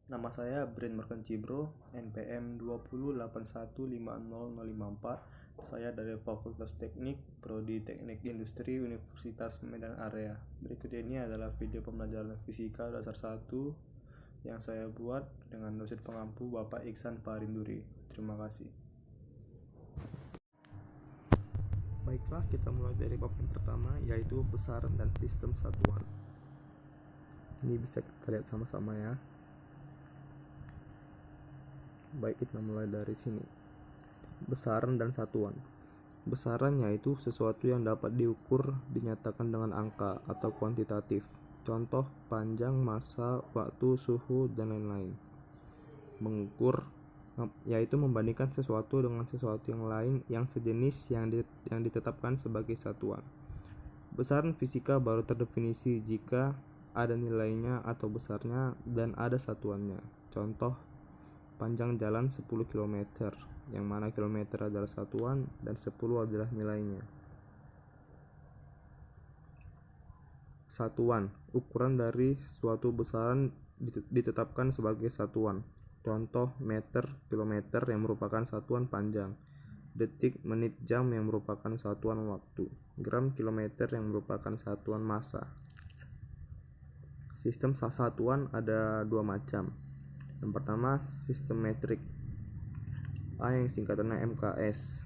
Nama saya Brand Morgan Cibro, NPM 208150054. Saya dari Fakultas Teknik, Prodi Teknik Industri, Universitas Medan Area. Berikut ini adalah video pembelajaran fisika dasar 1 yang saya buat dengan dosen pengampu Bapak Iksan Parinduri. Terima kasih. Baiklah, kita mulai dari bab yang pertama, yaitu besaran dan sistem satuan. Ini bisa kita lihat sama-sama ya. Baik, kita mulai dari sini. Besaran dan satuan. Besaran yaitu sesuatu yang dapat diukur, dinyatakan dengan angka atau kuantitatif. Contoh, panjang, massa, waktu, suhu, dan lain-lain. Mengukur yaitu membandingkan sesuatu dengan sesuatu yang lain yang sejenis yang ditetapkan sebagai satuan. Besaran fisika baru terdefinisi jika ada nilainya atau besarnya dan ada satuannya. Contoh, panjang jalan 10 km, yang mana kilometer adalah satuan dan 10 adalah nilainya. Satuan, ukuran dari suatu besaran ditetapkan sebagai satuan. Contoh, meter, kilometer yang merupakan satuan panjang, detik, menit, jam yang merupakan satuan waktu, gram, kilometer yang merupakan satuan massa. Sistem satuan ada dua macam. Yang pertama, sistem metrik. A yang singkatannya MKS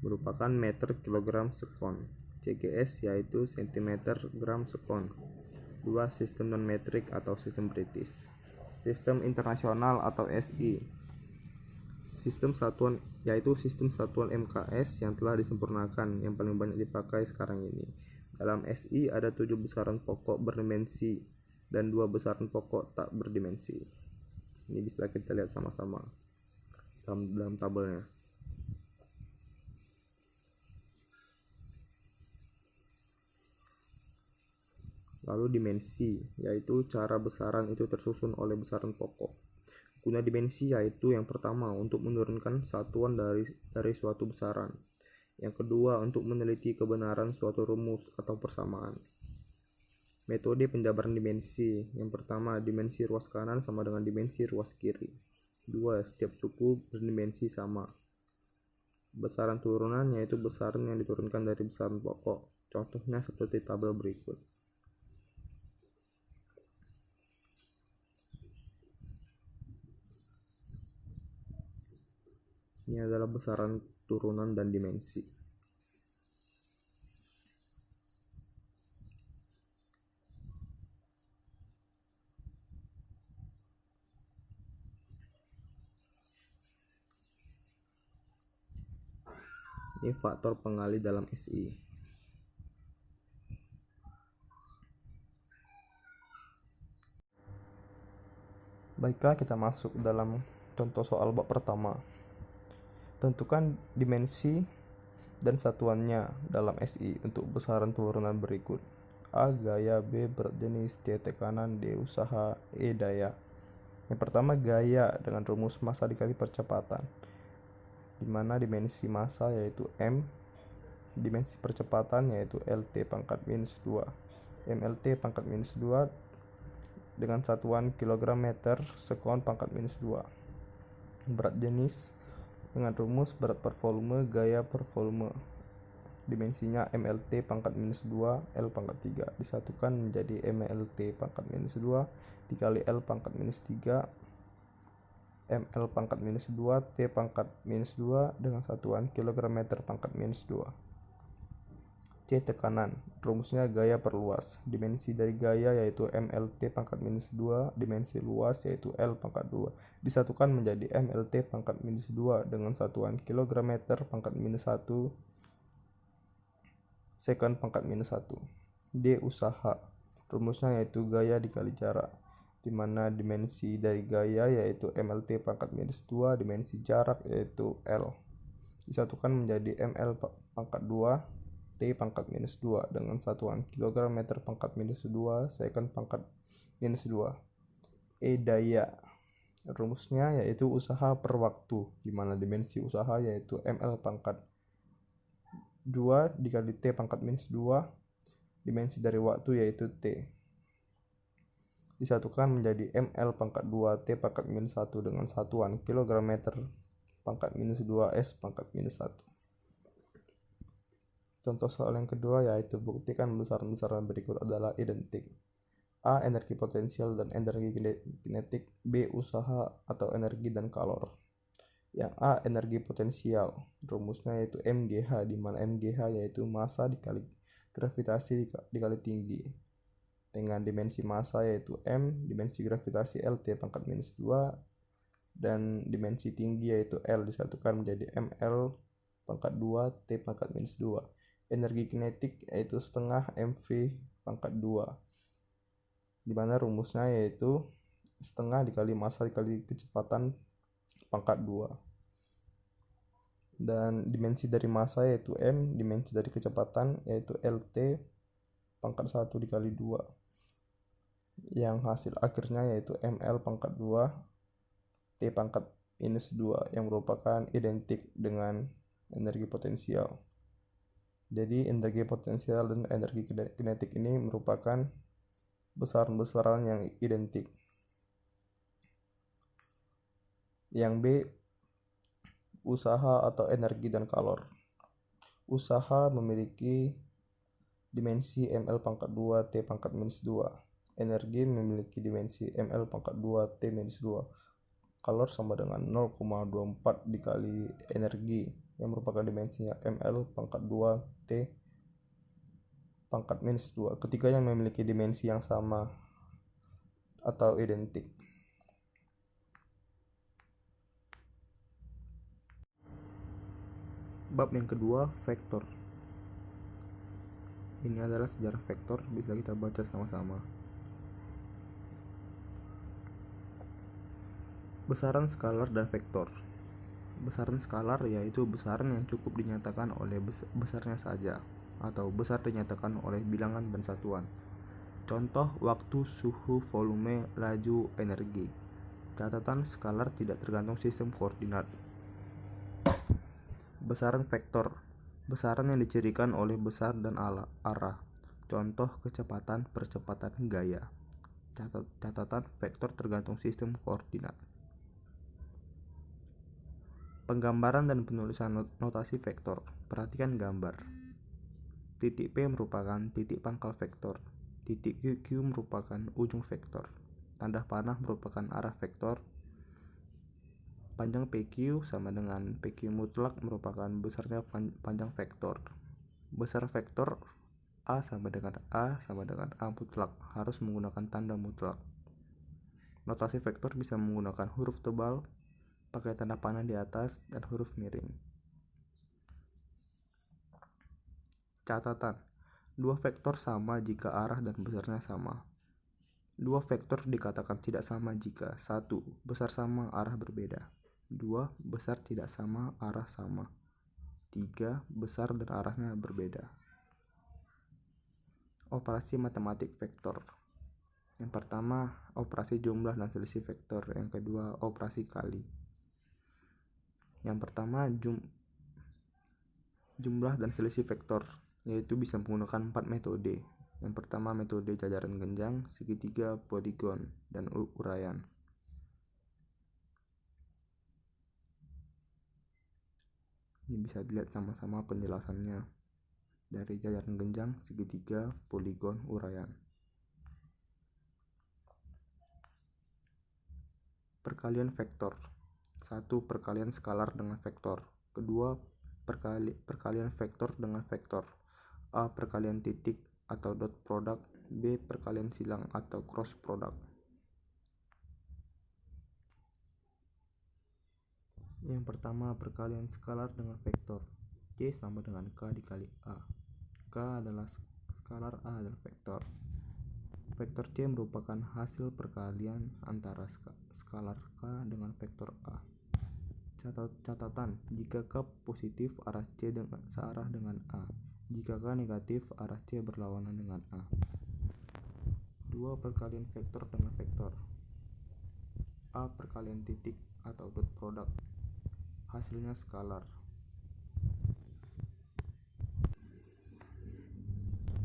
merupakan meter kilogram sekon. CGS yaitu centimeter gram sekon. Dua, sistem non metrik atau sistem British. Sistem internasional atau SI. Sistem satuan yaitu sistem satuan MKS yang telah disempurnakan, yang paling banyak dipakai sekarang ini. Dalam SI ada 7 besaran pokok berdimensi dan 2 besaran pokok tak berdimensi. Ini bisa kita lihat sama-sama dalam tabelnya. Lalu dimensi, yaitu cara besaran itu tersusun oleh besaran pokok. Guna dimensi yaitu yang pertama untuk menurunkan satuan dari suatu besaran. Yang kedua untuk meneliti kebenaran suatu rumus atau persamaan. Metode penjabaran dimensi. Yang pertama, dimensi ruas kanan sama dengan dimensi ruas kiri. Dua, setiap suku berdimensi sama. Besaran turunan yaitu besaran yang diturunkan dari besaran pokok. Contohnya seperti tabel berikut. Ini adalah besaran turunan dan dimensi. Ini faktor pengali dalam SI. Baiklah, kita masuk dalam contoh soal bab pertama. Tentukan dimensi dan satuannya dalam SI untuk besaran turunan berikut. A gaya, B berat jenis, C tekanan, D usaha, E daya. Yang pertama, gaya dengan rumus massa dikali percepatan, di mana dimensi massa yaitu M, dimensi percepatan yaitu LT pangkat minus 2, MLT pangkat minus 2 dengan satuan kilogram meter sekon pangkat minus 2. Berat jenis dengan rumus berat per volume, gaya per volume. Dimensinya MLT pangkat minus 2, L pangkat 3. Disatukan menjadi MLT pangkat minus 2 dikali L pangkat minus 3, ML pangkat minus 2, T pangkat minus 2 dengan satuan kilogram meter pangkat minus 2. C tekanan, rumusnya gaya per luas. Dimensi dari gaya yaitu MLT pangkat minus 2, dimensi luas yaitu L pangkat 2. Disatukan menjadi MLT pangkat minus 2 dengan satuan kilogram meter pangkat minus 1, sekon pangkat minus 1. D usaha, rumusnya yaitu gaya dikali jarak, di mana dimensi dari gaya yaitu MLT pangkat minus 2, dimensi jarak yaitu L. Disatukan menjadi ML pangkat 2, T pangkat minus 2 dengan satuan kilogram meter pangkat minus 2, sekon pangkat minus 2. E daya, rumusnya yaitu usaha per waktu, di mana dimensi usaha yaitu ML pangkat 2 dikali T pangkat minus 2, dimensi dari waktu yaitu T. disatukan menjadi ml pangkat 2 T pangkat minus 1 dengan satuan kilogram meter pangkat minus 2 S pangkat minus 1. Contoh soal yang kedua yaitu buktikan besaran-besaran berikut adalah identik. A. Energi potensial dan energi kinetik. B. Usaha atau energi dan kalor. Yang A. Energi potensial. Rumusnya yaitu MGH, di mana MGH yaitu massa dikali gravitasi dikali tinggi. Dengan dimensi massa yaitu M, dimensi gravitasi L T pangkat minus 2, dan dimensi tinggi yaitu L disatukan menjadi ML pangkat 2 T pangkat minus 2. Energi kinetik yaitu setengah MV pangkat 2, di mana rumusnya yaitu setengah dikali massa dikali kecepatan pangkat 2. Dan dimensi dari massa yaitu M, dimensi dari kecepatan yaitu LT pangkat 1 dikali 2. Yang hasil akhirnya yaitu ML pangkat 2 T pangkat minus 2 yang merupakan identik dengan energi potensial. Jadi energi potensial dan energi kinetik ini merupakan besaran-besaran yang identik. Yang B, usaha atau energi dan kalor. Usaha memiliki dimensi ml pangkat 2 T pangkat minus 2. Energi memiliki dimensi ml pangkat 2 T minus 2. Kalor sama dengan 0,24 dikali energi yang merupakan dimensinya ml pangkat 2 T pangkat minus 2. Ketiganya memiliki dimensi yang sama atau identik. Bab yang kedua, vektor. Ini adalah sejarah vektor, bisa kita baca sama-sama. Besaran skalar dan vektor. Besaran skalar yaitu besaran yang cukup dinyatakan oleh besarnya saja, atau besar dinyatakan oleh bilangan dan satuan. Contoh waktu, suhu, volume, laju, energi. Catatan skalar tidak tergantung sistem koordinat. Besaran vektor. Besaran yang dicirikan oleh besar dan arah. Contoh kecepatan, percepatan, gaya. Catatan vektor tergantung sistem koordinat. Penggambaran dan penulisan notasi vektor. Perhatikan gambar. Titik P merupakan titik pangkal vektor. Titik Q merupakan ujung vektor. Tanda panah merupakan arah vektor. Panjang PQ sama dengan PQ mutlak merupakan besarnya panjang vektor. Besar vektor A sama dengan A mutlak, harus menggunakan tanda mutlak. Notasi vektor bisa menggunakan huruf tebal, pakai tanda panah di atas, dan huruf miring. Catatan. Dua vektor sama jika arah dan besarnya sama. Dua vektor dikatakan tidak sama jika 1. Besar sama, arah berbeda. 2. Besar tidak sama, arah sama. 3. Besar dan arahnya berbeda. Operasi matematik vektor. Yang pertama, operasi jumlah dan selisih vektor. Yang kedua, operasi kali. Yang pertama, jumlah dan selisih vektor, yaitu bisa menggunakan 4 metode. Yang pertama, metode jajaran genjang, segitiga, poligon, dan uraian. Ini bisa dilihat sama-sama penjelasannya dari jajaran genjang, segitiga, poligon, uraian. Perkalian vektor. 1. Perkalian skalar dengan vektor. Kedua, perkalian vektor dengan vektor. A. Perkalian titik atau dot product. B. Perkalian silang atau cross product. Yang pertama, perkalian skalar dengan vektor. C sama dengan K dikali A. K adalah skalar, A adalah vektor. Vektor C merupakan hasil perkalian antara skalar K dengan vektor A. Catatan, jika K positif, arah C searah dengan A. Jika K negatif, arah C berlawanan dengan A. 2. Perkalian vektor dengan vektor. A. Perkalian titik atau dot product. Hasilnya skalar.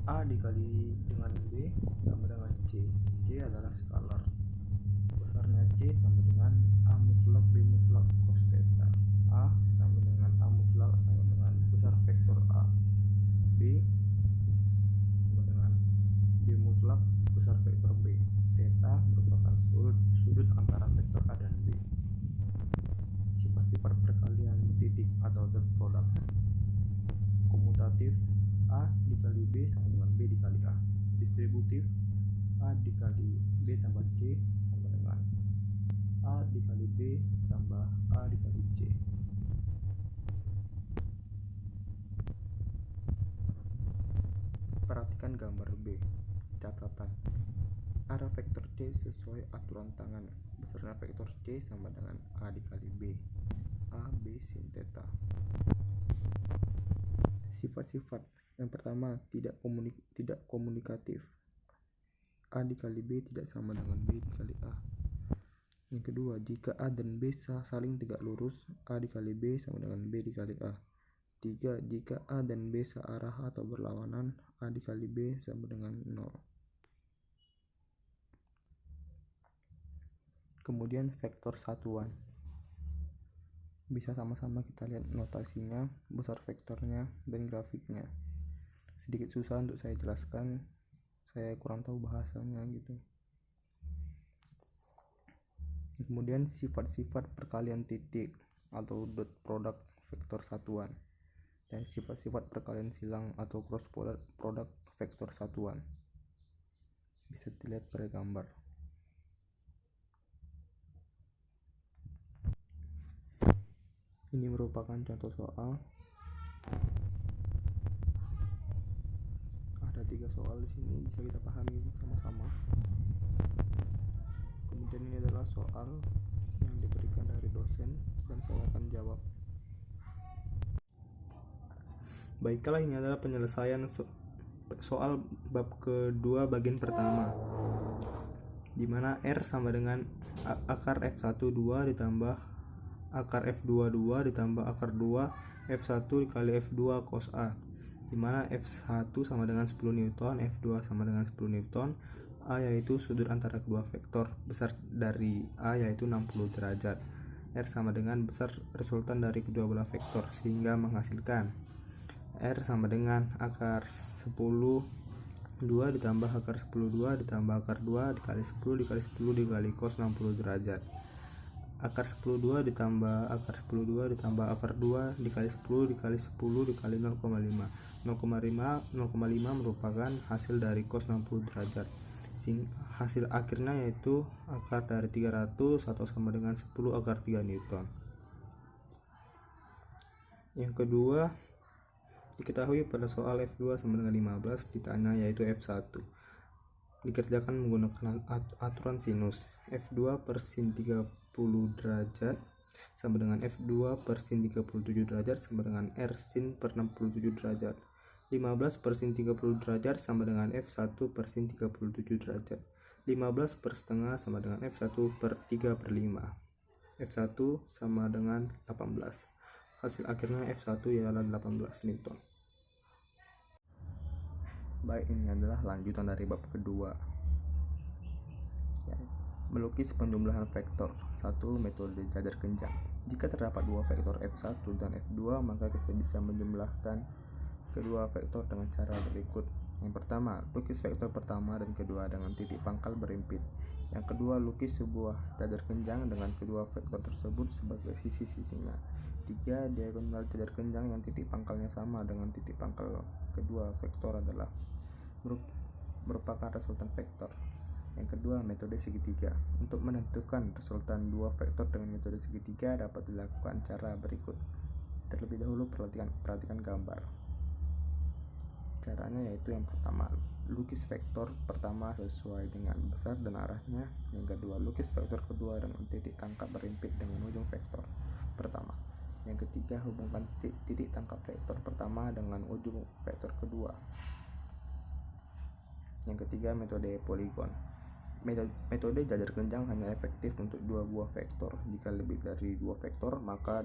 A dikali dengan B sama dengan C. C adalah skalar. Besarnya C sama dengan A mutlak B mutlak cos theta. A sama dengan A mutlak sama dengan besar vektor A. B sama dengan B mutlak besar vektor B. Theta merupakan sudut antara vektor A dan B. Sifat-sifat perkalian titik atau dot product. Komutatif, A dikali B sama dengan B dikali A. Distributif, A dikali B tambah C sama dengan A dikali B tambah A dikali C. Perhatikan gambar B. Catatan: arah vektor C sesuai aturan tangan. Besarnya vektor C sama dengan A dikali B. A B sin theta. Sifat-sifat: yang pertama, tidak komunikatif. A dikali B tidak sama dengan B dikali A. Yang kedua, jika A dan B saling tegak lurus, A dikali B sama dengan B dikali A. 3. Jika A dan B searah atau berlawanan, A dikali B sama dengan 0. Kemudian vektor satuan. Bisa sama-sama kita lihat notasinya, besar vektornya, dan grafiknya. Sedikit susah untuk saya jelaskan, saya kurang tahu bahasanya gitu. Kemudian sifat-sifat perkalian titik atau dot product vektor satuan, dan sifat-sifat perkalian silang atau cross product vektor satuan. Bisa dilihat pada gambar. Ini merupakan contoh soal. Ada 3 soal di sini, bisa kita pahami sama-sama. Kemudian ini adalah soal yang diberikan dari dosen dan saya akan jawab. Baiklah, ini adalah penyelesaian soal bab kedua bagian pertama, di mana R sama dengan akar F1 2 ditambah akar F2 2 ditambah akar 2 F1 dikali F2 cos A, di mana F1 sama dengan 10 Newton, F2 sama dengan 10 Newton, A yaitu sudut antara kedua vektor, besar dari A yaitu 60 derajat, R sama dengan besar resultan dari kedua belah vektor, sehingga menghasilkan R sama dengan akar 10 2 ditambah akar 10 2 ditambah akar 2 dikali 10 dikali 10 dikali cos 60 derajat. Akar 10 2 ditambah akar 10 2 ditambah akar 2 dikali 10 dikali 10 dikali 0,5. 0,5 merupakan hasil dari cos 60 derajat. Hasil akhirnya yaitu akar dari 300 atau sama dengan 10 akar 3 Newton. Yang kedua, diketahui pada soal F2 sama dengan 15 ditanya yaitu F1. Dikerjakan menggunakan aturan sinus. F2 per sin 30 derajat sama dengan F2 per sin 37 derajat sama dengan R sin per 67 derajat. 15 per sin 30 derajat sama dengan F1 per sin 37 derajat. 15 per setengah sama dengan F1 per 3 per 5. F1 sama dengan 18. Hasil akhirnya F1 ialah 18 Newton. Baik, ini adalah lanjutan dari bab kedua. Melukis penjumlahan vektor. 1. Metode jajar genjang. Jika terdapat dua vektor F1 dan F2, maka kita bisa menjumlahkan kedua vektor dengan cara berikut. Yang pertama, lukis vektor pertama dan kedua dengan titik pangkal berimpit. Yang kedua, lukis sebuah jajar genjang dengan kedua vektor tersebut sebagai sisi-sisinya. 3. Diagonal jajar genjang yang titik pangkalnya sama dengan titik pangkal kedua vektor adalah merupakan resultan vektor. Yang kedua, metode segitiga. Untuk menentukan resultan dua vektor dengan metode segitiga dapat dilakukan cara berikut. Terlebih dahulu perhatikan gambar. Caranya yaitu yang pertama, lukis vektor pertama sesuai dengan besar dan arahnya. Yang kedua, lukis vektor kedua dengan titik tangkap berimpit dengan ujung vektor pertama. Yang ketiga, hubungkan titik tangkap vektor pertama dengan ujung vektor kedua. Yang ketiga, metode poligon. Metode jajar genjang hanya efektif untuk dua buah vektor. Jika lebih dari dua vektor, maka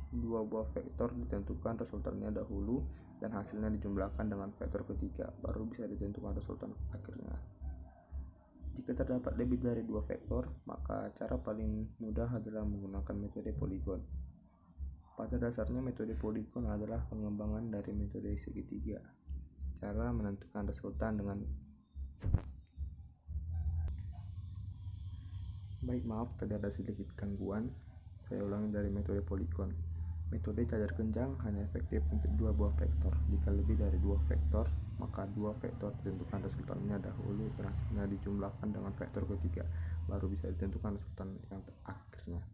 Dua buah vektor ditentukan resultannya dahulu dan hasilnya dijumlahkan dengan vektor ketiga, baru bisa ditentukan resultan akhirnya. Jika terdapat lebih dari dua vektor, maka cara paling mudah adalah menggunakan metode poligon. Pada dasarnya metode poligon adalah pengembangan dari metode segitiga. Cara menentukan resultan dengan maaf tadi ada sedikit gangguan. Saya ulangi dari metode poligon. Metode cajar genjang hanya efektif untuk dua buah vektor. Jika lebih dari dua vektor, maka dua vektor ditentukan resultannya dahulu dan hasilnya dijumlahkan dengan vektor ketiga, baru bisa ditentukan resultan yang akhirnya.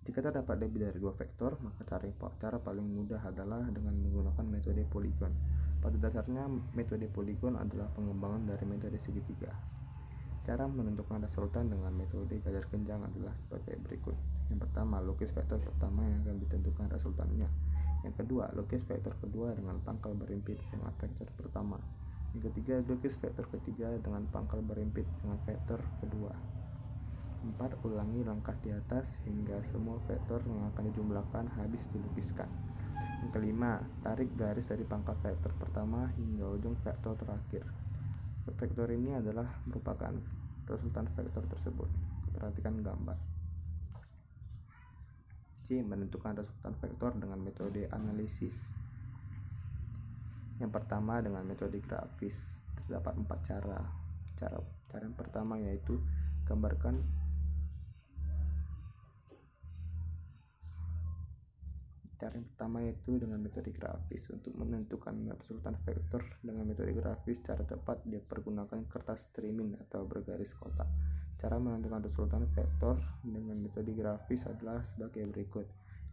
Jika terdapat lebih dari dua vektor, maka cara paling mudah adalah dengan menggunakan metode poligon. Pada dasarnya metode poligon adalah pengembangan dari metode segitiga. Cara menentukan resultan dengan metode cajar genjang adalah sebagai berikut. Yang pertama, lukis vektor pertama yang akan ditentukan resultannya. Yang kedua, lukis vektor kedua dengan pangkal berimpit dengan vektor pertama. Yang ketiga, lukis vektor ketiga dengan pangkal berimpit dengan vektor kedua. 4. Ulangi langkah di atas hingga semua vektor yang akan dijumlahkan habis dilukiskan. Yang kelima, tarik garis dari pangkal vektor pertama hingga ujung vektor terakhir. Vektor ini adalah merupakan resultan vektor tersebut. Perhatikan gambar. C. Menentukan resultan vektor dengan metode analisis. Yang pertama dengan metode grafis. Terdapat 4 cara. Cara yang pertama yaitu gambarkan dengan metode grafis. Untuk menentukan resultan vektor dengan metode grafis secara tepat, dia pergunakan kertas trimin atau bergaris kotak. Cara menentukan resultan vektor dengan metode grafis adalah sebagai berikut.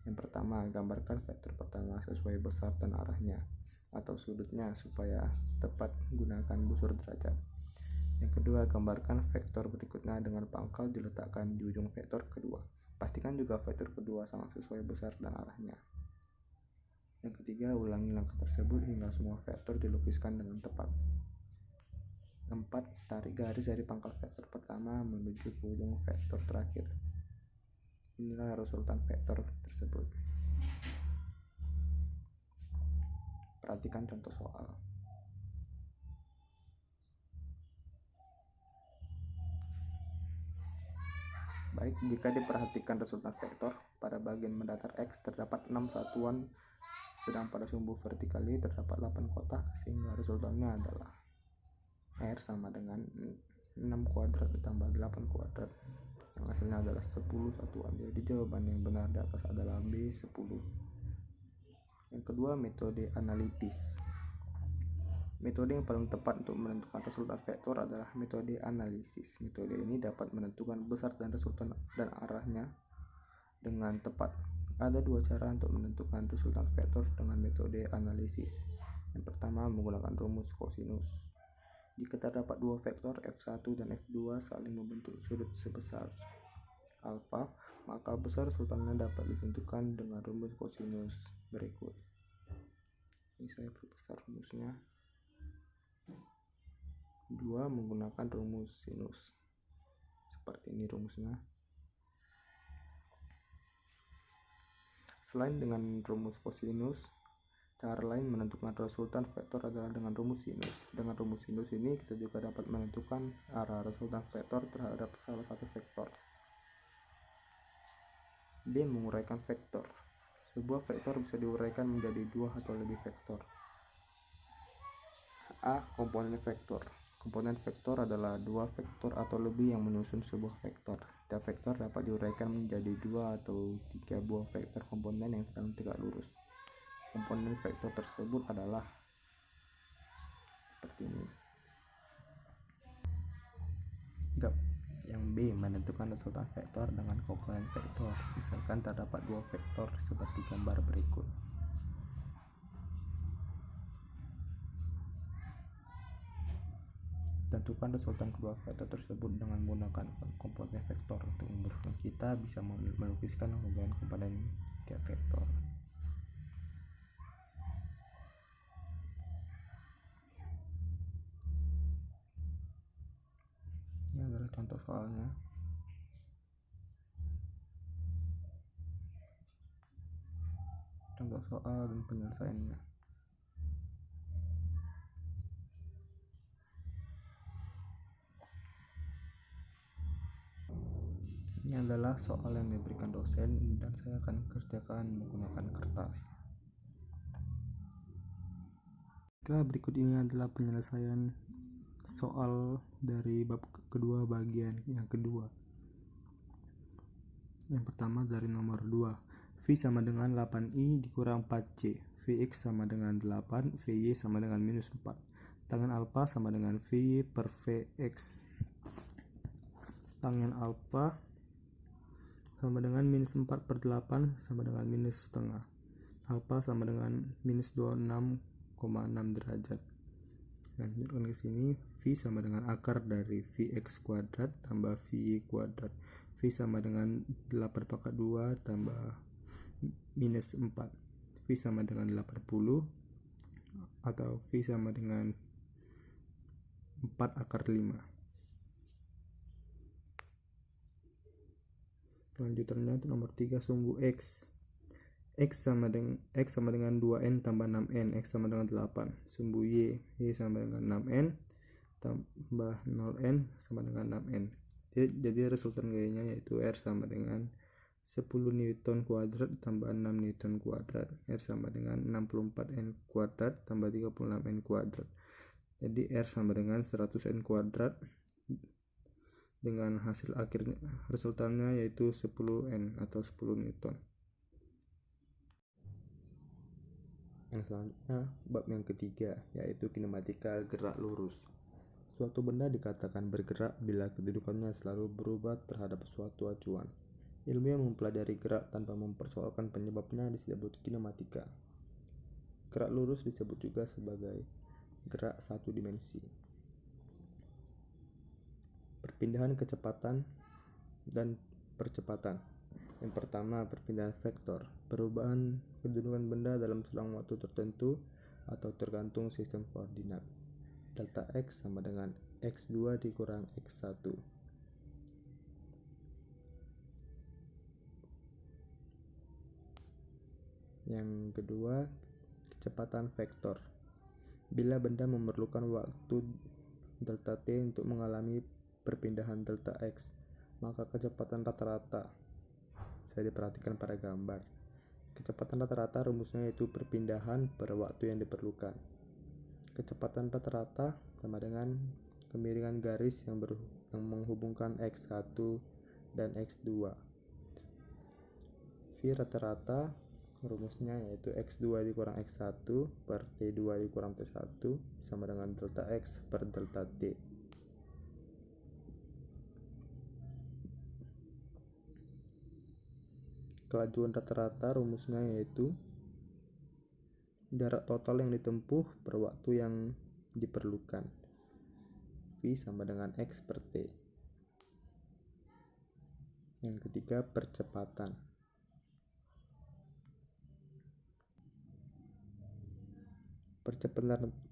Yang pertama, gambarkan vektor pertama sesuai besar dan arahnya atau sudutnya supaya tepat, gunakan busur derajat. Yang kedua, gambarkan vektor berikutnya dengan pangkal diletakkan di ujung vektor kedua. Pastikan juga vektor kedua sama sesuai besar dan arahnya. Yang ketiga, ulangi langkah tersebut hingga semua vektor dilukiskan dengan tepat. 4. Tarik garis dari pangkal vektor pertama menuju ke ujung vektor terakhir. Inilah resultan vektor tersebut. Perhatikan contoh soal. Baik, jika diperhatikan resultan vektor, pada bagian mendatar X terdapat 6 satuan, sedang pada sumbu vertikal Y terdapat 8 kotak, sehingga resultannya adalah R sama dengan 6 kuadrat ditambah 8 kuadrat, yang hasilnya adalah 10 satuan. Jadi jawaban yang benar di atas adalah B, 10. Yang kedua, metode analitis. Metode yang paling tepat untuk menentukan resultan vektor adalah metode analisis. Metode ini dapat menentukan besar dan resultan dan arahnya dengan tepat. Ada dua cara untuk menentukan resultan vektor dengan metode analisis. Yang pertama, menggunakan rumus kosinus. Jika terdapat dua vektor F1 dan F2 saling membentuk sudut sebesar alfa, maka besar resultannya dapat ditentukan dengan rumus kosinus berikut. Ini saya perbesar rumusnya. 2 menggunakan rumus sinus. Seperti ini rumusnya. Selain dengan rumus kosinus, cara lain menentukan resultan vektor adalah dengan rumus sinus. Dengan rumus sinus ini kita juga dapat menentukan arah resultan vektor terhadap salah satu vektor. B. Menguraikan vektor. Sebuah vektor bisa diuraikan menjadi dua atau lebih vektor. A. Komponen vektor. Komponen vektor adalah dua vektor atau lebih yang menyusun sebuah vektor. Setiap vektor dapat diuraikan menjadi dua atau tiga buah vektor komponen yang sedang tegak lurus. Komponen vektor tersebut adalah seperti ini. Yang B. Menentukan resultan vektor dengan komponen vektor. Misalkan terdapat dua vektor seperti gambar berikut. Tentukan resultan kedua vektor tersebut dengan menggunakan komponen vektor. Untuk memudahkan kita bisa melukiskan komponen tiap vektor. Ini adalah contoh soalnya. contoh soal dan penyelesaiannya. Ini adalah soal yang diberikan dosen dan saya akan kerjakan menggunakan kertas. Berikut ini adalah penyelesaian soal dari bab kedua bagian yang kedua. Yang pertama dari nomor 2. V sama dengan 8I dikurang 4C. Vx sama dengan 8, Vy sama dengan minus 4. Tangen alfa sama dengan Vy per Vx. Tangen alfa sama dengan minus 4 per 8 sama dengan minus setengah. Alfa sama dengan minus 26,6 derajat. Lanjutkan ke sini, V sama dengan akar dari Vx kuadrat tambah Vy kuadrat. V sama dengan 8 pangkat 2 tambah minus 4. V sama dengan 80 atau V sama dengan 4 akar 5. Lanjutannya itu nomor 3, sumbu X. X sama dengan 2N tambah 6N. X sama dengan 8. Sumbu Y. Y sama dengan 6N tambah 0N sama dengan 6N. Jadi resultan gayanya yaitu R sama dengan 10 Newton kuadrat tambah 6 Newton kuadrat. R sama dengan 64N kuadrat tambah 36N kuadrat. Jadi R sama dengan 100N kuadrat dengan hasil akhirnya resultannya yaitu 10N atau 10 Newton. Yang selanjutnya bab yang ketiga yaitu kinematika gerak lurus. Suatu benda dikatakan bergerak bila kedudukannya selalu berubah terhadap suatu acuan. Ilmu yang mempelajari gerak tanpa mempersoalkan penyebabnya disebut kinematika. Gerak lurus disebut juga sebagai gerak satu dimensi. Perpindahan kecepatan dan percepatan. Yang pertama, perpindahan vektor, perubahan kedudukan benda dalam selang waktu tertentu atau tergantung sistem koordinat. Delta X sama dengan X2 dikurang X1. Yang kedua, kecepatan vektor. Bila benda memerlukan waktu delta T untuk mengalami perpindahan delta X, maka kecepatan rata-rata saya diperhatikan pada gambar. Kecepatan rata-rata rumusnya yaitu perpindahan per waktu yang diperlukan. Kecepatan rata-rata sama dengan kemiringan garis yang menghubungkan X1 dan X2. V rata-rata rumusnya yaitu X2 dikurang X1 per T2 dikurang T1 sama dengan delta X per delta T. Kelajuan rata-rata rumusnya yaitu jarak total yang ditempuh per waktu yang diperlukan. V sama dengan X per T. Yang ketiga, percepatan.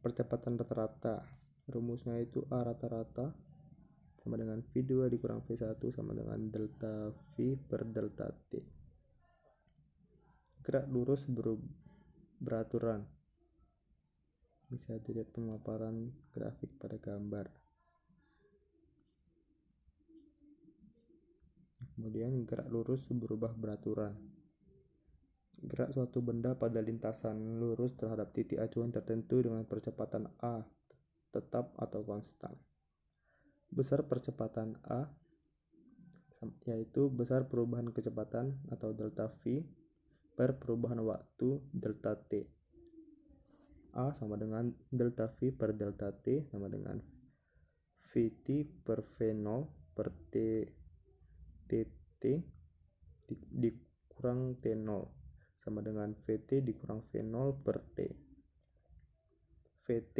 Percepatan rata-rata rumusnya itu A rata-rata sama dengan V2 dikurang V1 sama dengan delta V per delta T. Gerak lurus beraturan. Bisa dilihat pemaparan grafik pada gambar. Kemudian gerak lurus berubah beraturan. Gerak suatu benda pada lintasan lurus terhadap titik acuan tertentu dengan percepatan A tetap atau konstan. Besar percepatan A yaitu besar perubahan kecepatan atau delta V per perubahan waktu delta T. A sama dengan delta V per delta T sama dengan Vt per V0 per Tt dikurang T0 sama dengan Vt dikurang V0 per T. Vt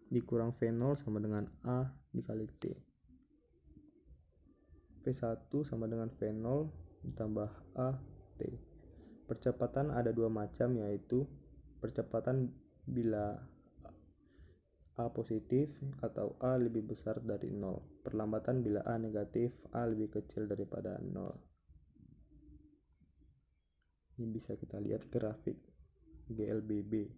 dikurang V0 sama dengan A dikali T. V1 sama dengan V0 ditambah A T. Percepatan ada dua macam yaitu percepatan bila A positif atau A lebih besar dari 0. Perlambatan bila A negatif, A lebih kecil daripada 0. Ini bisa kita lihat grafik GLBB.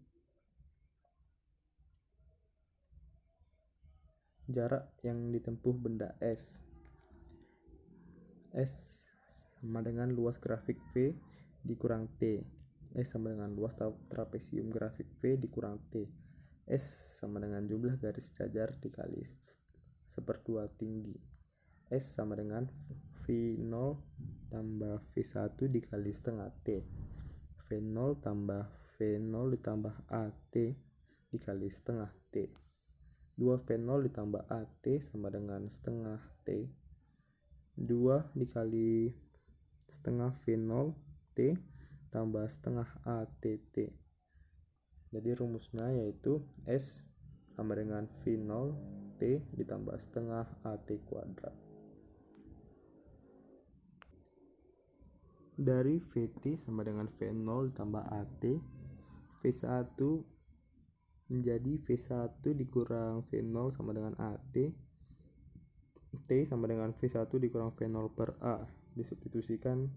Jarak yang ditempuh benda S sama dengan luas grafik V dikurang T. S sama dengan luas trapesium grafik V dikurang T. S sama dengan jumlah garis jajar dikali seperdua tinggi. S sama dengan V0 tambah V1 dikali setengah T. V0 tambah V0 ditambah AT dikali setengah T. 2V0 ditambah AT sama dengan setengah T. 2 dikali setengah V0 T tambah setengah ATT. Jadi rumusnya yaitu S sama dengan V0 T ditambah setengah AT kuadrat. Dari VT sama dengan V0 ditambah AT, V1 menjadi V1 dikurang V0 sama dengan AT. T sama dengan V1 dikurang V0 per A. Disubstitusikan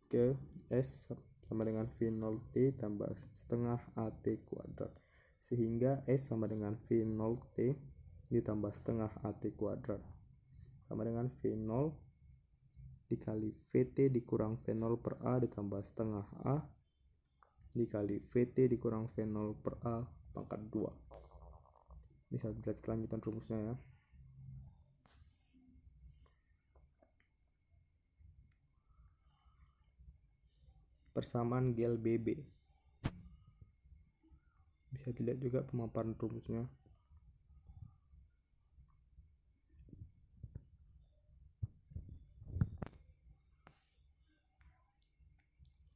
ke S sama dengan V0 T tambah setengah AT kuadrat. Sehingga S sama dengan V0 T ditambah setengah AT kuadrat sama dengan V0 dikali VT dikurang V0 per A ditambah setengah A dikali VT dikurang V0 per A pangkat 2. Bisa dilihat kelanjutan rumusnya ya. Persamaan GLBB. Bisa dilihat juga pemaparan rumusnya.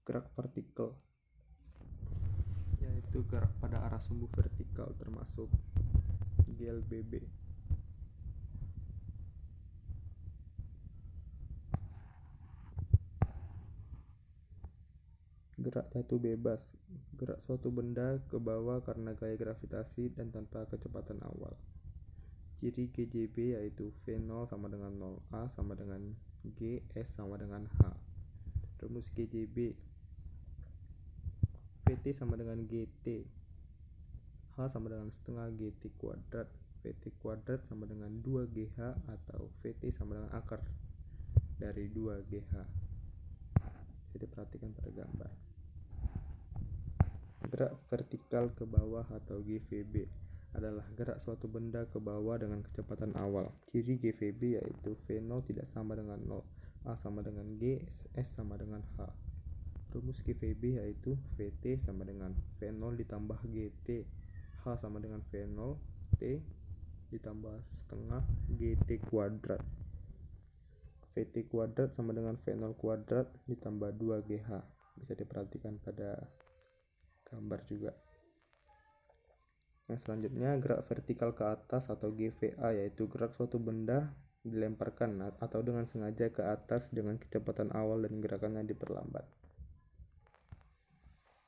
Gerak vertikal yaitu gerak pada arah sumbu vertikal termasuk GLBB. Gerak jatuh bebas, gerak suatu benda ke bawah karena gaya gravitasi dan tanpa kecepatan awal. Ciri GJB yaitu V0 sama dengan 0, A sama dengan G, S sama dengan H. Rumus GJB, VT sama dengan GT, H sama dengan setengah GT kuadrat, VT kuadrat sama dengan 2GH atau VT sama dengan akar dari 2GH. Bisa diperhatikan pada gambar. Gerak vertikal ke bawah atau GVB adalah gerak suatu benda ke bawah dengan kecepatan awal. Ciri GVB yaitu V0 tidak sama dengan 0, A sama dengan G, S sama dengan H. Rumus GVB yaitu VT sama dengan V0 ditambah GT, H sama dengan V0 T ditambah setengah GT kuadrat. VT kuadrat sama dengan V0 kuadrat ditambah 2GH. Bisa diperhatikan pada gambar juga. Yang selanjutnya gerak vertikal ke atas atau GVA yaitu gerak suatu benda dilemparkan atau dengan sengaja ke atas dengan kecepatan awal dan gerakannya diperlambat.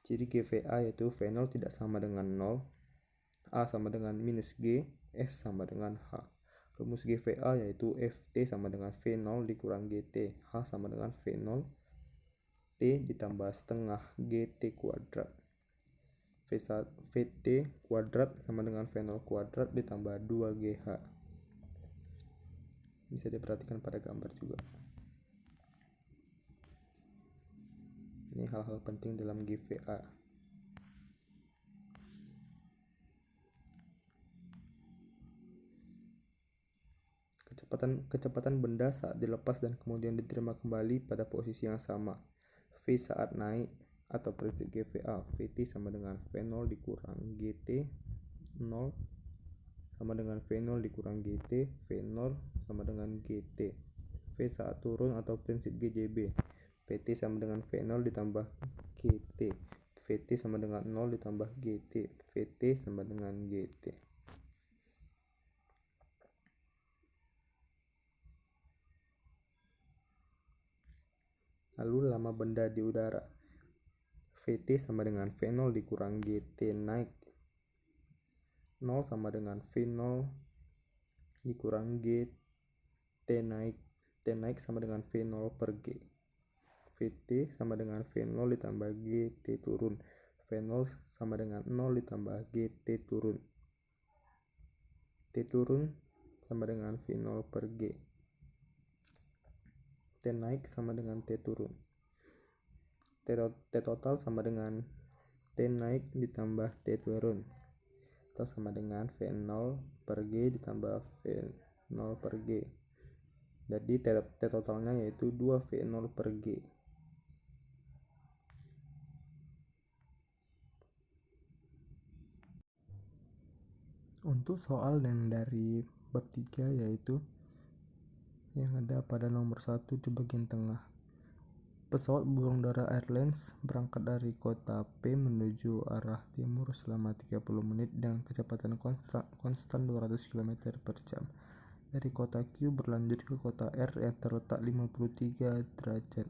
Ciri GVA yaitu V0 tidak sama dengan 0, A sama dengan minus G, S sama dengan H. Rumus GVA yaitu FT sama dengan V0 dikurang GT, H sama dengan V0 T ditambah setengah GT kuadrat. VT kuadrat sama dengan V0 kuadrat ditambah 2GH. Bisa diperhatikan pada gambar juga. Ini hal-hal penting dalam GVA. Kecepatan benda saat dilepas dan kemudian diterima kembali pada posisi yang sama. V saat naik atau prinsip GVA, VT sama dengan V0 dikurang GT 0 sama dengan V0 dikurang GT, V0 sama dengan GT. V saat turun atau prinsip GJB, PT sama dengan V0 ditambah GT, VT sama dengan 0 ditambah GT, VT sama dengan GT. Lalu lama benda di udara, VT sama dengan V0 dikurang GT naik 0 sama dengan V0 dikurang GT naik. T naik sama dengan V0 per G. VT sama dengan V0 ditambah GT turun. V0 sama dengan 0 ditambah GT turun. T turun sama dengan V0 per G. T naik sama dengan T turun. T total sama dengan T naik ditambah T turun. Atau sama dengan V0 per G ditambah V0 per G. Jadi T totalnya yaitu 2V0 per G. Untuk soal yang dari bab 3 yaitu yang ada pada nomor 1 di bagian tengah. Pesawat Burung Dara Airlines berangkat dari kota P menuju arah timur selama 30 menit dengan kecepatan konstan 200 km per jam. Dari kota Q berlanjut ke kota R yang terletak 53 derajat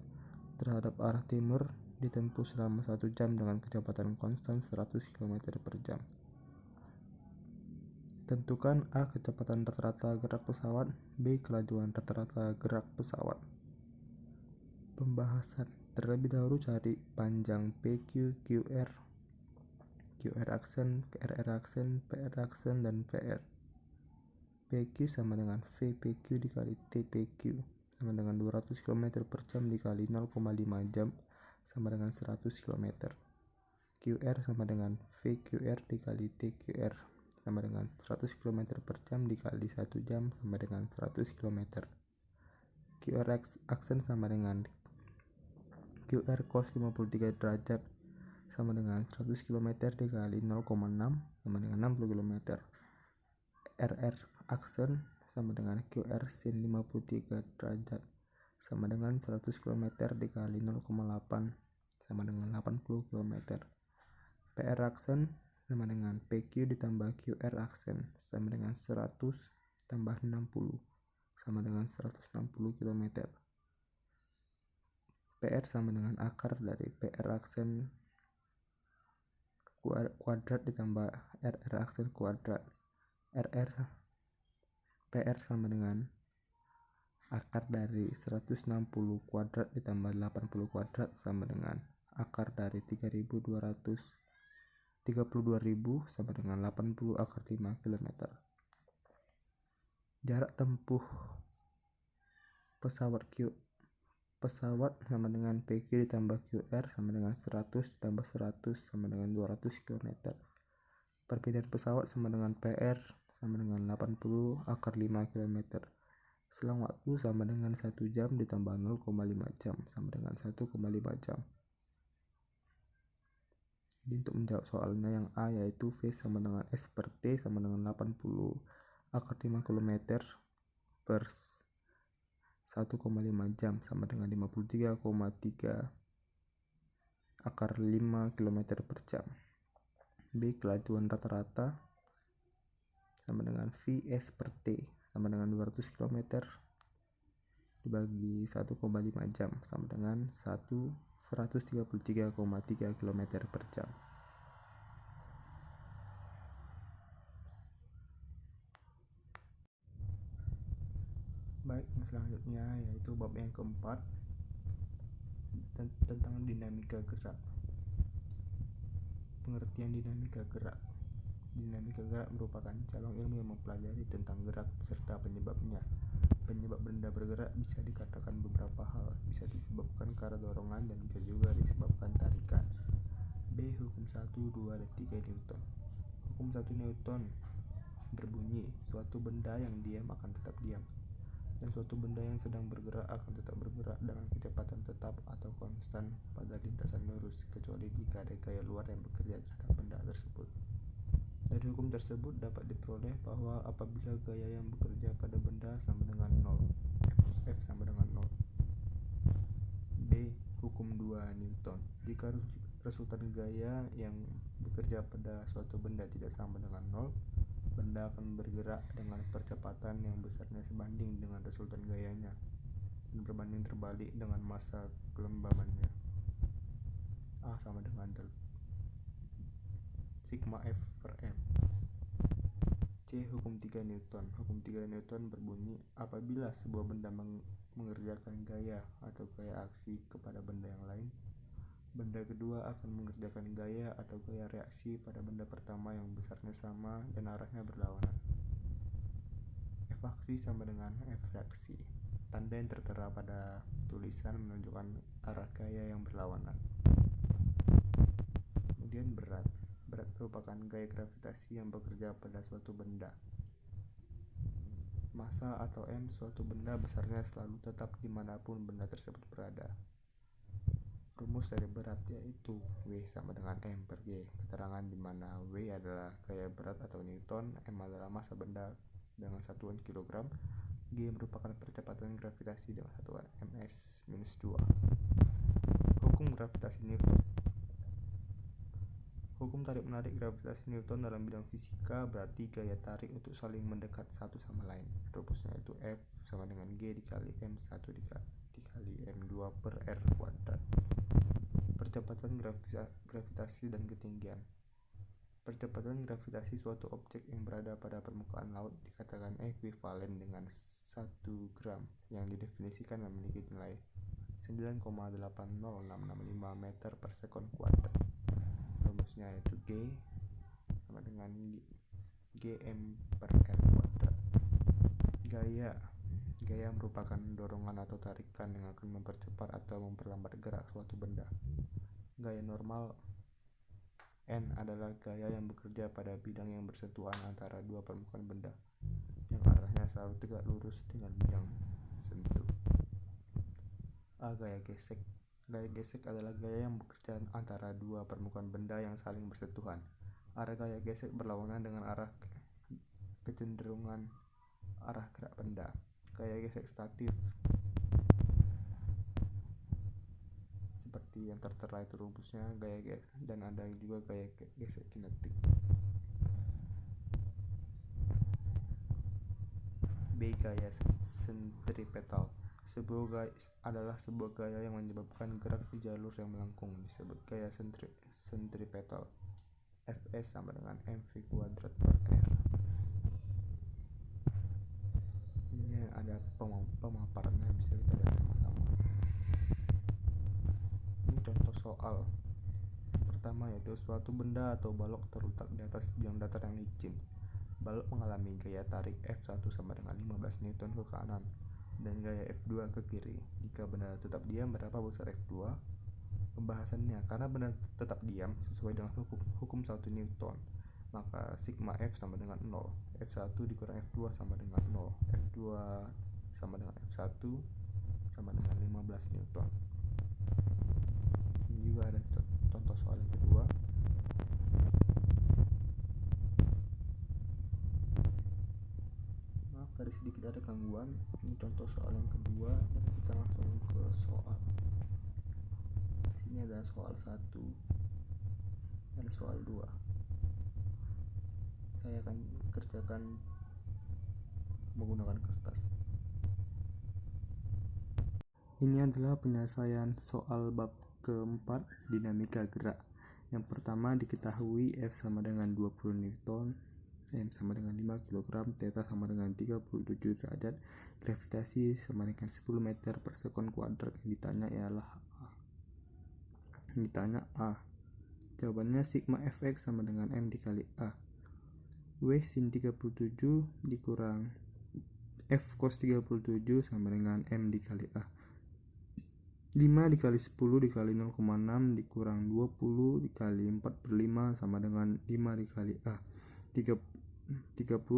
terhadap arah timur ditempuh selama 1 jam dengan kecepatan konstan 100 km per jam. Tentukan A. Kecepatan rata-rata gerak pesawat, B. Kelajuan rata-rata gerak pesawat. Pembahasan. Terlebih dahulu cari panjang PQ, QR aksen, RR aksen, PR aksen, dan PR. PQ sama dengan VPQ dikali TPQ sama dengan 200 km per jam dikali 0,5 jam sama dengan 100 km. QR sama dengan VQR dikali TQR sama dengan 100 km per jam dikali 1 jam sama dengan 100 km. QR aksen sama dengan QR cos 53 derajat sama dengan 100 km dikali 0,6 sama dengan 60 km. RR aksen sama dengan QR sin 53 derajat sama dengan 100 km dikali 0,8 sama dengan 80 km. PR aksen sama dengan PQ ditambah QR aksen sama dengan 100 tambah 60 sama dengan 160 km. PR sama dengan akar dari PR aksen kuadrat ditambah RR aksen kuadrat. PR sama dengan akar dari 160 kuadrat ditambah 80 kuadrat sama dengan akar dari 32.000 sama dengan 80 akar 5 km. Jarak tempuh pesawat sama dengan PQ ditambah QR sama dengan 100 ditambah 100 sama dengan 200 km. Perpindahan pesawat sama dengan PR sama dengan 80 akar 5 km. Selang waktu sama dengan 1 jam ditambah 0,5 jam sama dengan 1,5 jam. Jadi untuk menjawab soalnya yang A yaitu V sama dengan S per T sama dengan 80 akar 5 km per 1,5 jam sama dengan 53,3 akar 5 km per jam. B. Kelajuan rata-rata sama dengan VS per T sama dengan 200 km dibagi 1,5 jam sama dengan 133,3 km per jam. Baik, yang selanjutnya yaitu bab yang keempat tentang dinamika gerak. Pengertian dinamika gerak. Dinamika gerak merupakan cabang ilmu yang mempelajari tentang gerak beserta penyebabnya. Penyebab benda bergerak bisa dikatakan beberapa hal, bisa disebabkan karena dorongan dan bisa juga disebabkan tarikan. B. Hukum 1, 2, dan 3 Newton. Hukum 1 Newton berbunyi, suatu benda yang diam akan tetap diam, dan suatu benda yang sedang bergerak akan tetap bergerak dengan kecepatan tetap atau konstan pada lintasan lurus, kecuali jika ada gaya luar yang bekerja terhadap benda tersebut. Dari hukum tersebut dapat diperoleh bahwa apabila gaya yang bekerja pada benda sama dengan 0, F sama dengan 0. B. Hukum 2 Newton. Jika resultan gaya yang bekerja pada suatu benda tidak sama dengan 0, benda akan bergerak dengan percepatan yang besarnya sebanding dengan resultan gayanya dan berbanding terbalik dengan massa kelembabannya. A sama dengan sigma F per M. C. Hukum 3 Newton. Hukum 3 Newton berbunyi, apabila sebuah benda mengerjakan gaya atau gaya aksi kepada benda yang lain, benda kedua akan mengerjakan gaya atau gaya reaksi pada benda pertama yang besarnya sama dan arahnya berlawanan. F aksi sama dengan F reaksi. Tanda yang tertera pada tulisan menunjukkan arah gaya yang berlawanan. Kemudian berat. Berat merupakan gaya gravitasi yang bekerja pada suatu benda. Massa atau M suatu benda besarnya selalu tetap dimanapun benda tersebut berada. Rumus dari berat yaitu W sama dengan M per G. Keterangan di mana W adalah gaya berat atau Newton, M adalah massa benda dengan satuan kilogram, G merupakan percepatan gravitasi dengan satuan ms-2. Hukum gravitasi Newton. Hukum tarik-menarik gravitasi Newton dalam bidang fisika berarti gaya tarik untuk saling mendekat satu sama lain. Rumusnya itu F sama dengan G dikali M1 dikali M2 per R kuadrat. Percepatan gravitasi dan ketinggian. Percepatan gravitasi suatu objek yang berada pada permukaan laut dikatakan ekuivalen dengan 1 gram yang didefinisikan memiliki nilai 9,80665 meter per sekon kuadrat. Rumusnya yaitu G sama dengan Gm per R kuadrat. Gaya merupakan dorongan atau tarikan yang akan mempercepat atau memperlambat gerak suatu benda. Gaya normal N adalah gaya yang bekerja pada bidang yang bersentuhan antara dua permukaan benda yang arahnya selalu tegak lurus dengan bidang sentuh. A. Gaya gesek. Gaya gesek adalah gaya yang bekerja antara dua permukaan benda yang saling bersentuhan. Arah gaya gesek berlawanan dengan arah kecenderungan arah gerak benda. Gaya gesek statif seperti yang tertera itu rumusnya gaya gesek, dan ada juga gaya gesek kinetik. B. Gaya sentripetal adalah sebuah gaya yang menyebabkan gerak di jalur yang melengkung, disebut gaya sentripetal. Fs sama dengan mv kuadrat per R. Ini ada pemaparannya, bisa kita lihat sama-sama. Ini contoh soal. Pertama yaitu suatu benda atau balok terletak di atas bidang datar yang licin. Balok mengalami gaya tarik F1 sama dengan 15 Newton ke kanan dan gaya F2 ke kiri. Jika benda tetap diam, berapa besar F2? Pembahasannya, karena benda tetap diam sesuai dengan hukum 1 Newton, maka sigma F sama dengan 0. F1 dikurang F2 sama dengan 0. F2 sama dengan F1 sama dengan 15 Newton. Ini juga ada contoh soal yang kedua. Tadi sedikit ada gangguan. Ini contoh soal yang kedua. Kita langsung ke soal. Sini ada soal 1, ada soal 2. Saya akan kerjakan menggunakan kertas. Ini adalah penyelesaian soal bab keempat, dinamika gerak. Yang pertama diketahui F sama dengan 20 Newton, M sama dengan 5 kg, theta sama dengan 37 derajat, gravitasi sama dengan 10 meter per sekon kuadrat. Yang ditanya A. Jawabannya sigma Fx sama dengan M dikali A. W sin 37 dikurang F cos 37 sama dengan M dikali A. 5 dikali 10 dikali 0,6 dikurang 20 dikali 4/5 sama dengan 5 dikali A. 30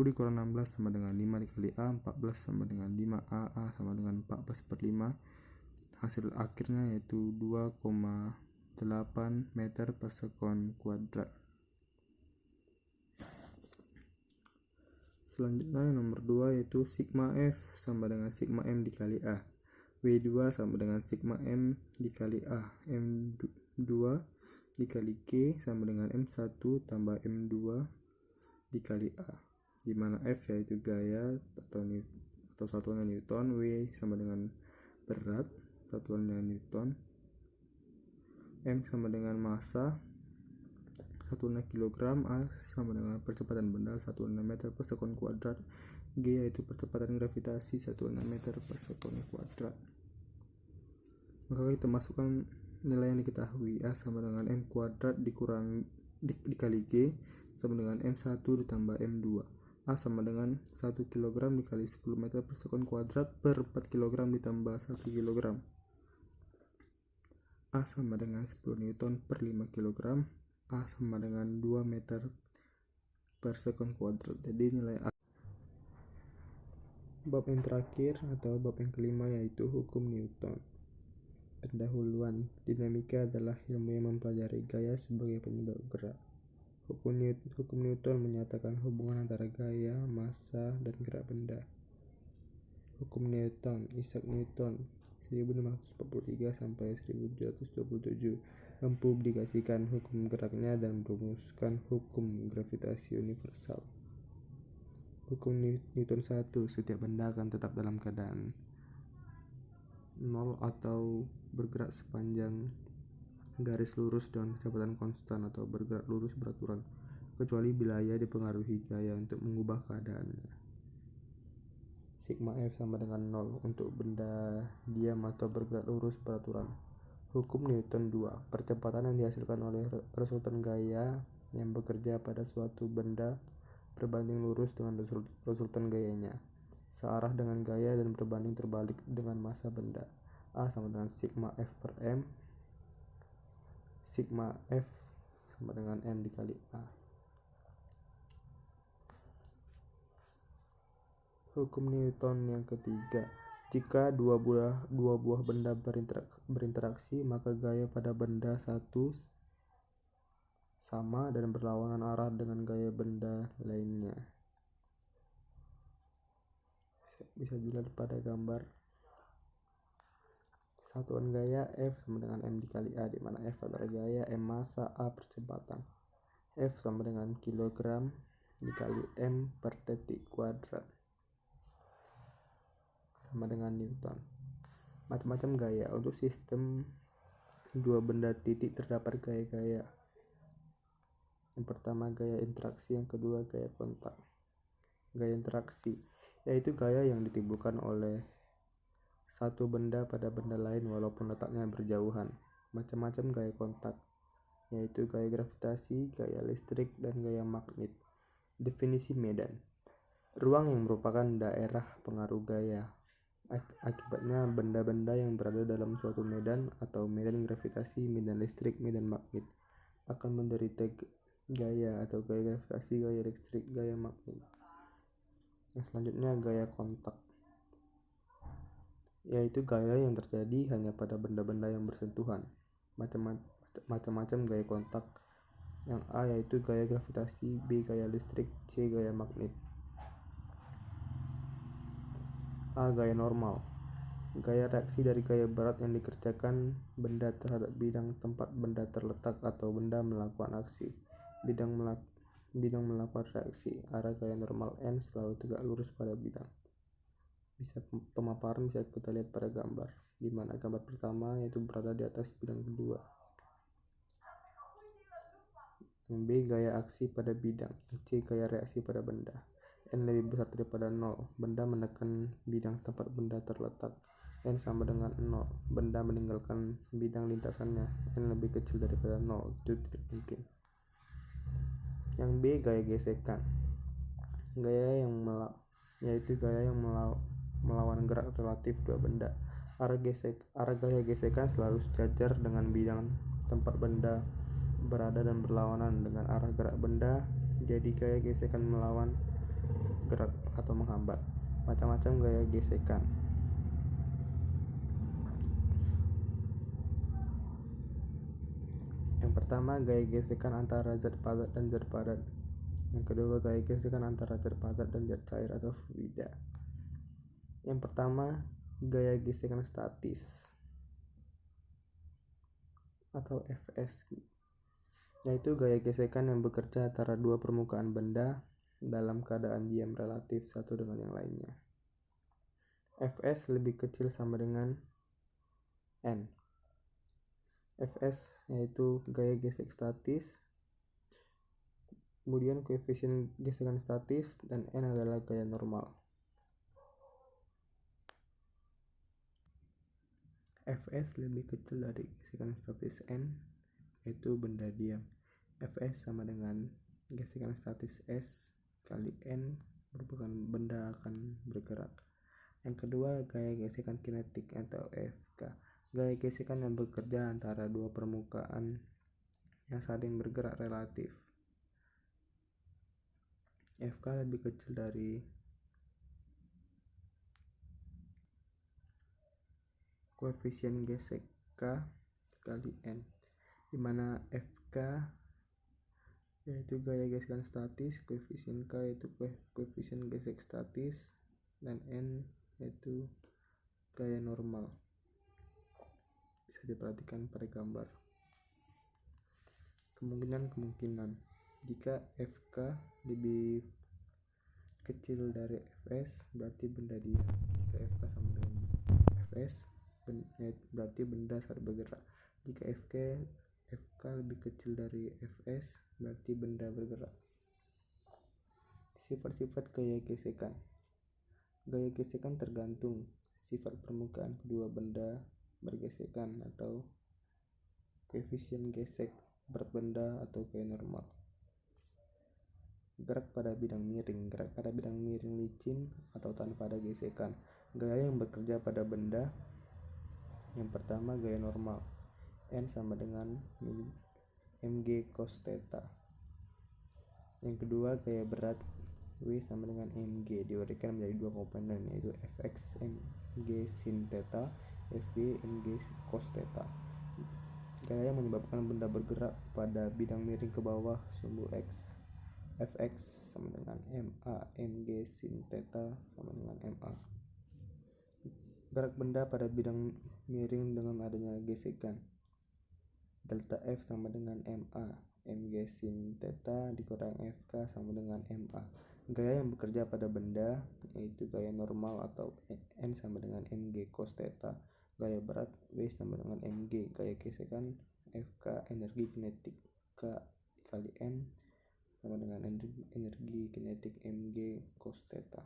dikurang 16 sama dengan 5 dikali A. 14 sama dengan 5A. A sama dengan 14/5. Hasil akhirnya yaitu 2,8 meter per sekon kuadrat. Selanjutnya yang nomor 2 yaitu sigma F sama dengan sigma M dikali A. W2 sama dengan sigma M dikali A. M2 dikali G sama dengan M1 tambah M2 dikali A, di mana F yaitu gaya atau satuannya Newton, W sama dengan berat, satuannya Newton, M sama dengan massa, 1,6 kg, A sama dengan percepatan benda 1,6 meter per sekon kuadrat, G yaitu percepatan gravitasi 1,6 meter per sekon kuadrat. Maka kita masukkan nilai yang diketahui. A sama dengan M kuadrat dikali G sama dengan M1 ditambah M2. A sama dengan 1 kg dikali 10 meter per sekon kuadrat per 4 kg ditambah 1 kg. A sama dengan 10 Newton per 5 kg. A sama dengan 2 meter per sekon kuadrat. Jadi nilai A. Bab yang terakhir atau bab yang kelima yaitu hukum Newton. Pendahuluan. Dinamika adalah ilmu yang mempelajari gaya sebagai penyebab gerak. Hukum Newton menyatakan hubungan antara gaya, massa, dan gerak benda. Hukum Newton. Isaac Newton 1543 sampai 1727 mempublikasikan hukum geraknya dan merumuskan hukum gravitasi universal. Hukum Newton 1. Setiap benda akan tetap dalam keadaan nol atau bergerak sepanjang garis lurus dengan kecepatan konstan atau bergerak lurus beraturan, kecuali bila ia dipengaruhi gaya untuk mengubah keadaannya. Sigma F sama dengan 0 untuk benda diam atau bergerak lurus beraturan. Hukum Newton 2. Percepatan yang dihasilkan oleh resultan gaya yang bekerja pada suatu benda berbanding lurus dengan resultan gayanya, searah dengan gaya dan berbanding terbalik dengan massa benda. A sama dengan sigma F per M. Sigma F sama dengan M dikali A. Hukum Newton yang ketiga. Jika dua buah benda berinteraksi, maka gaya pada benda satu sama dan berlawanan arah dengan gaya benda lainnya. Bisa dilihat pada gambar. Satuan gaya F sama dengan M dikali A, di mana F adalah gaya, M massa, A percepatan. F sama dengan kilogram dikali M per detik kuadrat sama dengan Newton. Macam-macam gaya. Untuk sistem dua benda titik terdapat gaya-gaya. Yang pertama gaya interaksi, yang kedua gaya kontak. Gaya interaksi yaitu gaya yang ditimbulkan oleh satu benda pada benda lain walaupun letaknya berjauhan. Macam-macam gaya kontak yaitu gaya gravitasi, gaya listrik, dan gaya magnet. Definisi medan. Ruang yang merupakan daerah pengaruh gaya. Akibatnya benda-benda yang berada dalam suatu medan atau medan gravitasi, medan listrik, medan magnet akan menderita gaya atau gaya gravitasi, gaya listrik, gaya magnet. Yang selanjutnya gaya kontak, yaitu gaya yang terjadi hanya pada benda-benda yang bersentuhan. Macam-macam gaya kontak. Yang A yaitu gaya gravitasi, B gaya listrik, C gaya magnet. A. Gaya normal. Gaya reaksi dari gaya berat yang dikerjakan benda terhadap bidang tempat benda terletak atau benda melakukan aksi. Bidang melakukan reaksi. Arah gaya normal N selalu tegak lurus pada bidang. Pemaparan bisa kita lihat pada gambar, di mana gambar pertama yaitu berada di atas bidang kedua. Yang B gaya aksi pada bidang, C gaya reaksi pada benda. N lebih besar daripada 0, benda menekan bidang tempat benda terletak. N sama dengan 0, benda meninggalkan bidang lintasannya. N lebih kecil daripada 0, itu tidak mungkin. Yang B gaya gesekan. Yaitu gaya yang melawan gerak relatif dua benda. Arah gaya gesekan selalu sejajar dengan bidang tempat benda berada dan berlawanan dengan arah gerak benda. Jadi gaya gesekan melawan gerak atau menghambat. Macam-macam gaya gesekan. Yang pertama gaya gesekan antara zat padat dan zat padat. Yang kedua gaya gesekan antara zat padat dan zat cair atau fluida. Yang pertama gaya gesekan statis atau Fs, yaitu gaya gesekan yang bekerja antara dua permukaan benda dalam keadaan diam relatif satu dengan yang lainnya. Fs lebih kecil sama dengan N. Fs yaitu gaya gesek statis Kemudian koefisien gesekan statis dan N adalah gaya normal. Fs lebih kecil dari gesekan statis N, yaitu benda diam. Fs sama dengan gesekan statis S kali N merupakan benda akan bergerak. Yang kedua, gaya gesekan kinetik atau Fk. Gaya gesekan yang bekerja antara dua permukaan yang saling bergerak relatif. Fk lebih kecil dari koefisien gesek K kali N, di mana Fk yaitu gaya gesekan statis, koefisien K yaitu koefisien gesek statis, dan N yaitu gaya normal. Bisa diperhatikan pada gambar. Kemungkinan jika Fk lebih kecil dari Fs berarti benda diam. Jika Fk sama dengan Fs berarti benda saat bergerak. Jika Fk lebih kecil dari Fs berarti benda bergerak. Sifat-sifat gaya gesekan. Gaya gesekan tergantung sifat permukaan kedua benda bergesekan atau koefisien gesek, berat benda atau gaya normal. Gerak pada bidang miring. Gerak pada bidang miring licin atau tanpa ada gesekan. Gaya yang bekerja pada benda. Yang pertama, gaya normal. N sama dengan mg cos theta. Yang kedua, gaya berat. W sama dengan mg diuraikan menjadi dua komponen, yaitu fx mg sin theta, fv mg cos theta. Gaya yang menyebabkan benda bergerak pada bidang miring ke bawah sumbu x. Fx sama dengan ma mg sin theta sama dengan ma. Gerak benda pada bidang miring dengan adanya gesekan. Delta F sama dengan ma mg sin theta dikurang fk sama dengan ma. Gaya yang bekerja pada benda yaitu gaya normal atau N sama dengan mg cos theta. Gaya berat W sama dengan mg. Gaya gesekan fk energi kinetik K kali N sama dengan energi kinetik mg cos theta.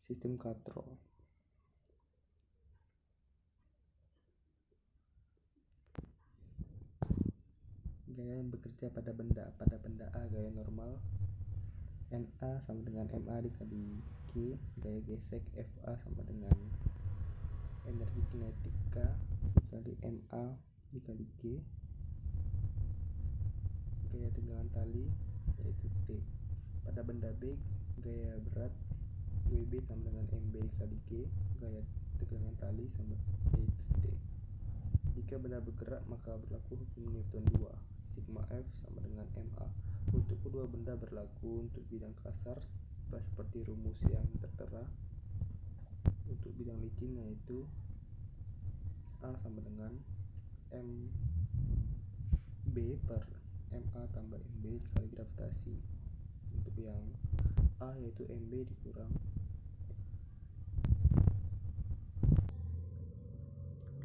Sistem katrol. Gaya yang bekerja pada benda A gaya normal, Na sama dengan Ma dikali G. Gaya gesek Fa sama dengan energi kinetik K dikali Ma dikali G. Gaya tegangan tali yaitu T. Pada benda B, gaya berat Wb sama dengan Mb dikali G. Gaya tegangan tali sama yaitu T. Jika benda bergerak maka berlaku hukum Newton 2, sigma F sama dengan Ma. Untuk kedua benda berlaku untuk bidang kasar seperti rumus yang tertera. Untuk bidang licin yaitu A sama dengan Mb per Ma tambah Mb dikali gravitasi. Untuk yang A yaitu Mb dikurang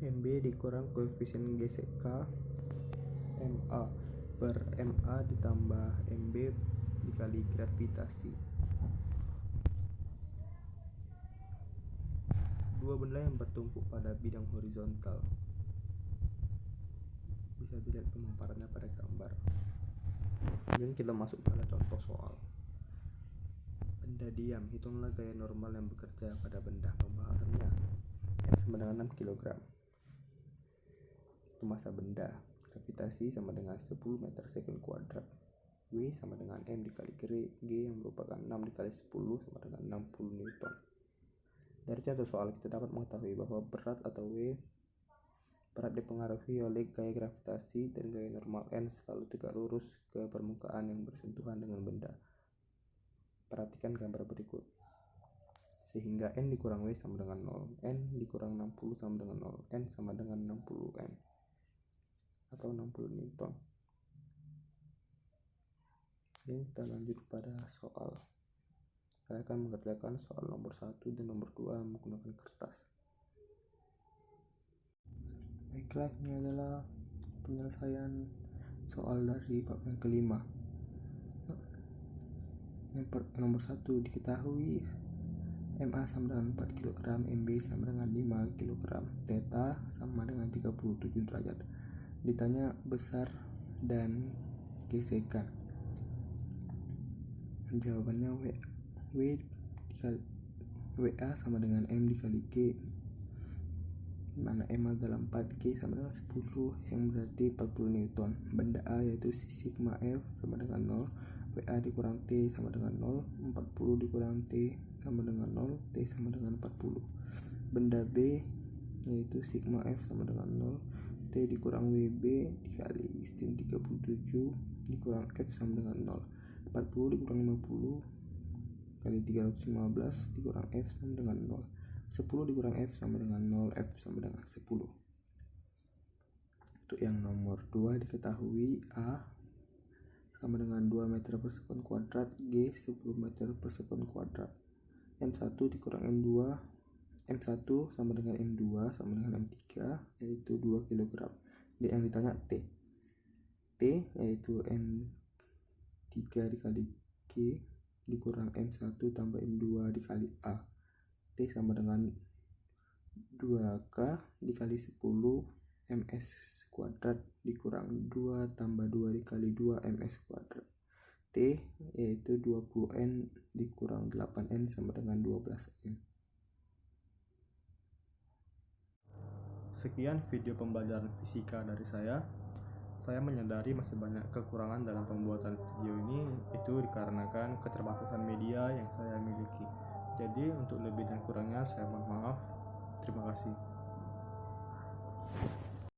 Mb dikurang koefisien gesek K Ma per Ma ditambah Mb dikali gravitasi. Dua benda yang bertumpuk pada bidang horizontal. Bisa dilihat pemaparannya pada gambar. Kemudian kita masuk pada contoh soal. Benda diam, hitunglah gaya normal yang bekerja pada benda. Pembahasannya N sama dengan 6 kg. Itu massa benda. Gravitasi sama dengan 10 meter second kuadrat. W sama dengan M dikali G yang merupakan 6 dikali 10 sama dengan 60 Newton. Dari contoh soal kita dapat mengetahui bahwa berat atau W berat dipengaruhi oleh gaya gravitasi dan gaya normal N selalu tegak lurus ke permukaan yang bersentuhan dengan benda. Perhatikan gambar berikut. Sehingga N dikurang W sama dengan 0, N dikurang 60 sama dengan 0, N sama dengan 60 N atau 60 Newton. Oke, kita lanjut pada soal. Saya akan mengerjakan soal nomor 1 dan nomor 2 menggunakan kertas. Baiklah, ini adalah penyelesaian soal dari bab yang kelima. Nomor 1, diketahui MA sama dengan 4 kg, MB sama dengan 5 kg, theta sama dengan 37 derajat. Ditanya besar dan gesekan. Jawabannya WA sama dengan M dikali G, mana M adalah 4, G sama dengan 10, yang berarti 40 Newton. Benda A yaitu sigma F sama dengan 0, WA dikurang T sama dengan 0, 40 dikurang T sama dengan 0, T sama dengan 40. Benda B yaitu sigma F sama dengan 0, T dikurang WB dikali sin 37 dikurang F sama dengan 0, 40 dikurang 50 kali 315 dikurang F sama dengan 0, 10 dikurang F sama dengan 0, F sama dengan 10. Untuk yang nomor 2, diketahui A sama dengan 2 meter per sekon kuadrat, G 10 meter per sekon kuadrat. M1 dikurang M2, M1 sama dengan M2 sama dengan M3 yaitu 2 kg. Yang ditanya T yaitu M3 dikali G dikurang M1 tambah M2 dikali A. T sama dengan 2K dikali 10 ms kuadrat dikurang 2 tambah 2 dikali 2 ms kuadrat. T yaitu 20N dikurang 8N sama dengan 12N. Sekian video pembelajaran fisika dari saya. Saya menyadari masih banyak kekurangan dalam pembuatan video ini, itu dikarenakan keterbatasan media yang saya miliki. Jadi untuk lebih dan kurangnya saya mohon maaf. Terima kasih.